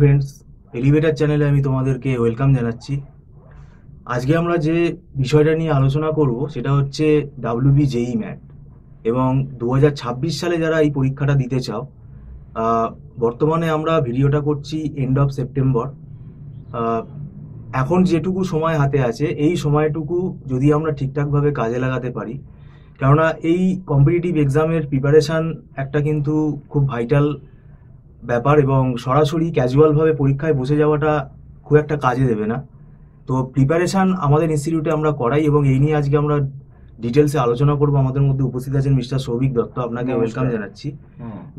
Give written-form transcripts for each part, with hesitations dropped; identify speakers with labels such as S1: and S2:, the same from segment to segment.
S1: Friends, elevator চ্যানেলে আমি তোমাদেরকে ওয়েলকাম জানাচ্ছি। আজকে আমরা যে বিষয়টা নিয়ে আলোচনা করব সেটা হচ্ছে ডাব্লিউবি জেই ম্যাট। এবং 2026 সালে যারা এই পরীক্ষাটা দিতে চাও, বর্তমানে আমরা ভিডিওটা করছি এন্ড অফ সেপ্টেম্বর। এখন যেটুকু সময় হাতে আছে, এই সময়টুকু যদি আমরা ঠিকঠাকভাবে কাজে লাগাতে পারি, কেননা এই কম্পিটিটিভ এক্সামের প্রিপারেশান একটা কিন্তু খুব ভাইটাল ব্যাপার, এবং সরাসরি ক্যাজুয়ালভাবে পরীক্ষায় বসে যাওয়াটা খুব একটা কাজে দেবে না। তো প্রিপারেশান আমাদের ইনস্টিটিউটে আমরা করাই, এবং এই নিয়ে আজকে আমরা ডিটেলসে আলোচনা করব। আমাদের মধ্যে উপস্থিত আছেন মিস্টার সৌভিক দত্ত, আপনাকে ওয়েলকাম জানাচ্ছি।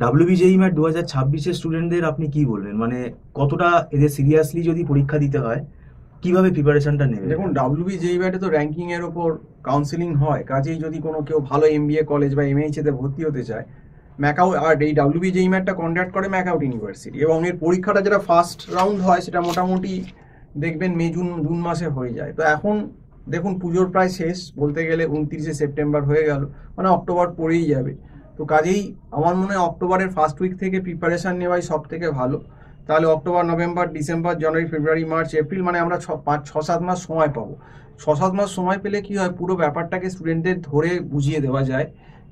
S1: ডাব্লিউবিজেই ম্যাট 2026-এর স্টুডেন্টদের আপনি কি বলবেন, মানে কতটা এদের সিরিয়াসলি যদি পরীক্ষা দিতে হয়, কিভাবে প্রিপারেশনটা নেবে?
S2: দেখুন, ডাব্লিউবিজেই ম্যাটে তো র্যাঙ্কিং এর ওপর কাউন্সিলিং হয়, কাজেই যদি কোনো কেউ ভালো এমবিএ কলেজ বা এমএইচএ তে ভর্তি হতে চায়, ম্যাকআউট, আর এই ডাব্লিউবিজেই ম্যাটটা কন্ডাক্ট করে ম্যাকআউট ইউনিভার্সিটি, এবং এর পরীক্ষাটা যেটা ফার্স্ট রাউন্ড হয় সেটা মোটামুটি দেখবেন মে জুন মাসে হয়ে যায়। তো এখন দেখুন, পুজোর প্রায় শেষ, বলতে গেলে 29শে সেপ্টেম্বর হয়ে গেল, মানে অক্টোবর পড়েই যাবে। তো কাজেই আমার মনে হয় অক্টোবরের ফার্স্ট উইক থেকে প্রিপারেশান নেওয়াই সব থেকে ভালো। তাহলে অক্টোবর, নভেম্বর, ডিসেম্বর, জানুয়ারি, ফেব্রুয়ারি, মার্চ, এপ্রিল, মানে আমরা 5-7 মাস সময় পাবো। 6-7 মাস সময় পেলে কি হয়, পুরো ব্যাপারটাকে স্টুডেন্টদের ধরে বুঝিয়ে দেওয়া যায়,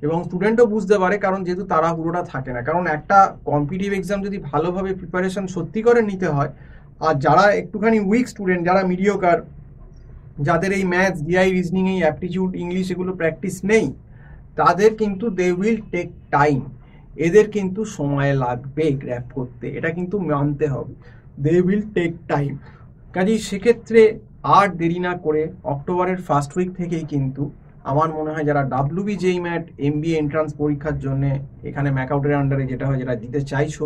S2: এবং স্টুডেন্টও বুঝতে পারে, কারণ যেহেতু তারা পুরোটা থাকে না। কারণ একটা কম্পিটিটিভ এক্সাম যদি ভালোভাবে প্রিপারেশন সত্যি করে নিতে হয়, আর যারা একটুখানি উইক স্টুডেন্ট, যারা মিডিওকার, যাদের এই ম্যাথস, ডিআই, রিজনিং, এই অ্যাপটিটিউড, ইংলিশ এগুলো প্র্যাকটিস নেই, তাদের কিন্তু দে উইল টেক টাইম, এদের কিন্তু সময় লাগবে গ্র্যাপ করতে, এটা কিন্তু মানতে হবে। They will take time. কাজেই সেক্ষেত্রে আর দেরি না করে অক্টোবরের ফার্স্ট উইক থেকেই কিন্তু আমার মনে হয় যারা ডাব্লিউবিজেই ম্যাট এমবিএ এন্ট্রান্স পরীক্ষার জন্য এখানে ম্যাকআউটের আন্ডারে যেটা হয়, যেটা দিতে চাইছো,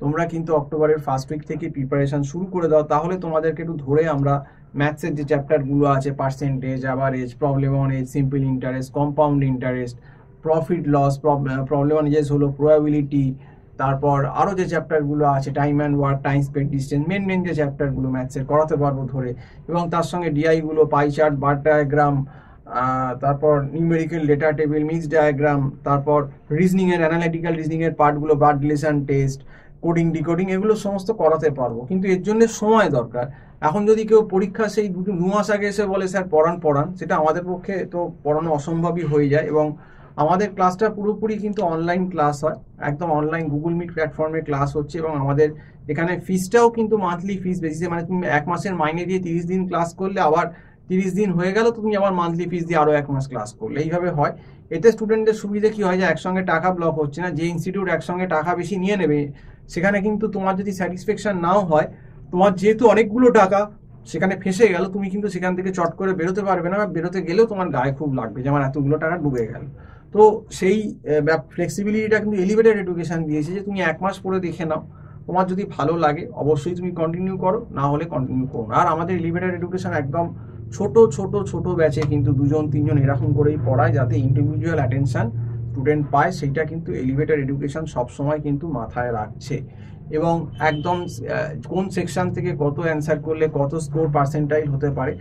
S2: তোমরা কিন্তু অক্টোবরের ফার্স্ট উইক থেকে প্রিপারেশন শুরু করে দাও। তাহলে তোমাদেরকে একটু ধরে আমরা ম্যাথসের যে চ্যাপ্টারগুলো আছে, percentage, average, problem on age, simple interest, compound interest, profit loss, problem on age হলো প্রবাবিলিটি, তারপর আরও যে চ্যাপ্টারগুলো আছে, time and work, time speed, distance, main যে চ্যাপ্টারগুলো ম্যাথসের করাতে পারবো ধরে, এবং তার সঙ্গে ডিআইগুলো, পাই চার্ট, বার ডায়াগ্রাম, তারপর numerical data table, mix diagram, তারপর রিজনিংয়ের, অ্যানালিটিক্যাল রিজনিংয়ের পার্টগুলো, বার্ড রিলেশন টেস্ট, কোডিং, ডিকোডিং, এগুলো সমস্ত করাতে পারবো। কিন্তু এর জন্য সময় দরকার। এখন যদি কেউ পরীক্ষা সেই 2 মাস আগে এসে বলে স্যার পড়ান, সেটা আমাদের পক্ষে তো পড়ানো অসম্ভবই হয়ে যায়। এবং আমাদের ক্লাসটা পুরোপুরি কিন্তু অনলাইন ক্লাস হয়, একদম অনলাইন গুগল মিট প্ল্যাটফর্মে ক্লাস হচ্ছে, এবং আমাদের এখানে ফিসটাও কিন্তু মান্থলি ফিস বেসিসে, মানে তুমি 1 মাসের মাইনে দিয়ে 30 দিন ক্লাস করলে, আবার 30 দিন হয়ে গেল, তুমি আবার মান্থলি ফিস দিয়ে আরও 1 মাস ক্লাস করলে, এইভাবে হয়। এতে স্টুডেন্টদের সুবিধা কি হয়, যে একসঙ্গে টাকা ব্লক হচ্ছে না। যে ইনস্টিটিউট একসঙ্গে টাকা বেশি নিয়ে নেবে, সেখানে কিন্তু তোমার যদি স্যাটিসফ্যাকশন নাও হয়, তোমার যেহেতু অনেকগুলো টাকা সেখানে ফেঁসে গেল, তুমি কিন্তু সেখান থেকে চট করে বেরোতে পারবে না, বা বেরোতে গেলেও তোমার গায়ে খুব লাগবে যে আমার এতগুলো টাকা ডুবে গেল। তো সেই ফ্লেক্সিবিলিটিটা কিন্তু এলিভেটেড এডুকেশন দিয়েছে, যে তুমি 1 মাস পরে দেখে নাও, তোমার যদি ভালো লাগে অবশ্যই তুমি কন্টিনিউ করো, না হলে কন্টিনিউ করো না। আর আমাদের এলিভেটেড এডুকেশন একদম ছোট ব্যাচে কিন্তু 2-3 জন এরকম করেই পড়ায়, যাতে ইন্ডিভিজুয়াল অ্যাটেনশন স্টুডেন্ট পায়। সেইটা কিন্তু এলিভেটেড এডুকেশন সবসময় কিন্তু মাথায় রাখছে, এবং একদম কোন সেকশন থেকে কত অ্যান্সার করলে কত স্কোর পার্সেন্টাইল হতে পারে,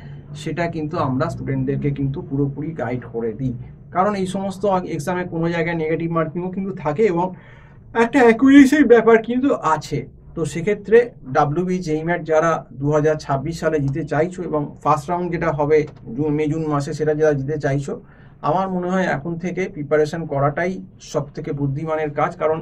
S2: সেটা কিন্তু আমরা স্টুডেন্টদেরকে কিন্তু পুরোপুরি গাইড করে দিই। কারণ এই সমস্ত এক্সামে কোনো জায়গায় নেগেটিভ মার্কিংও কিন্তু থাকে, এবং একটা অ্যাকুরেসির ব্যাপার কিন্তু আছে। তো সেক্ষেত্রে ডাব্লিউবিজেই ম্যাট যারা 2026 সালে জিতে চাইছো, এবং ফার্স্ট রাউন্ড যেটা হবে জুন মাসে, সেটা যারা জিতে চাইছো, আমার মনে হয় এখন থেকে প্রিপারেশন করাটাই সব থেকে বুদ্ধিমানের কাজ। কারণ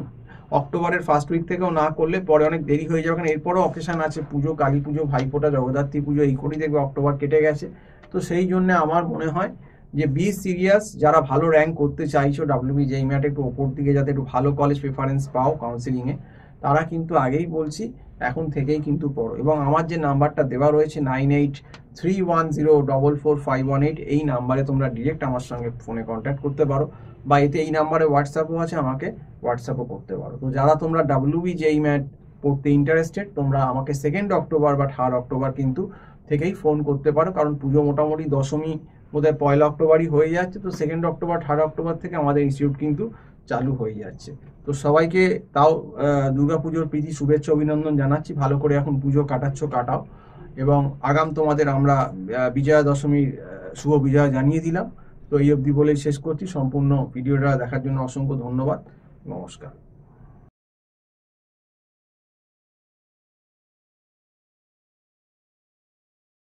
S2: অক্টোবরের ফার্স্ট উইক থেকেও না করলে পরে অনেক দেরি হয়ে যাবে, কারণ এরপরও অকেশন আছে, পুজো, কালী পুজো, ভাইফোঁটা, জগদ্ধাত্রী পুজো, এই করেই দেখবে অক্টোবর কেটে গেছে। তো সেই জন্য আমার মনে হয় যে বি সিরিয়াস, যারা ভালো র্যাঙ্ক করতে চাইছো ডাব্লিউবিজেই ম্যাট একটু ওপর দিকে, যাতে একটু ভালো কলেজ প্রেফারেন্স পাও কাউন্সিলিংয়ে, তারা কিন্তু আগেই বলছি এখন থেকেই কিন্তু পড়ো। এবং আমার যে নাম্বারটা দেওয়া রয়েছে 9831044518, এই নাম্বারে তোমরা ডিরেক্ট আমার সঙ্গে ফোনে কন্ট্যাক্ট করতে পারো, বা এতে এই নাম্বারে হোয়াটসঅ্যাপও আছে, আমাকে হোয়াটসঅ্যাপও করতে পারো। তো যারা তোমরা ডাব্লিউবিজেই ম্যাট পড়তে ইন্টারেস্টেড, তোমরা আমাকে 2 অক্টোবর বা 3 অক্টোবর কিন্তু থেকেই ফোন করতে পারো, কারণ পুজো মোটামুটি দশমী বোধহয় 1 অক্টোবরই হয়ে যাচ্ছে। তো 2 অক্টোবর, 3 অক্টোবর থেকে আমাদের ইনস্টিটিউট কিন্তু চালু হয়ে যাচ্ছে। তো সবাইকে তাও দুর্গাপুজোর প্রীতি শুভেচ্ছা অভিনন্দন জানাচ্ছি। ভালো করে এখন পুজো কাটাও, এবং আগাম তোমাদের আমরা বিজয়া দশমীর শুভ বিজয় জানিয়ে দিলাম। তো এই অবধি বলেই শেষ করছি। সম্পূর্ণ ভিডিওটা দেখার জন্য অসংখ্য ধন্যবাদ। নমস্কার।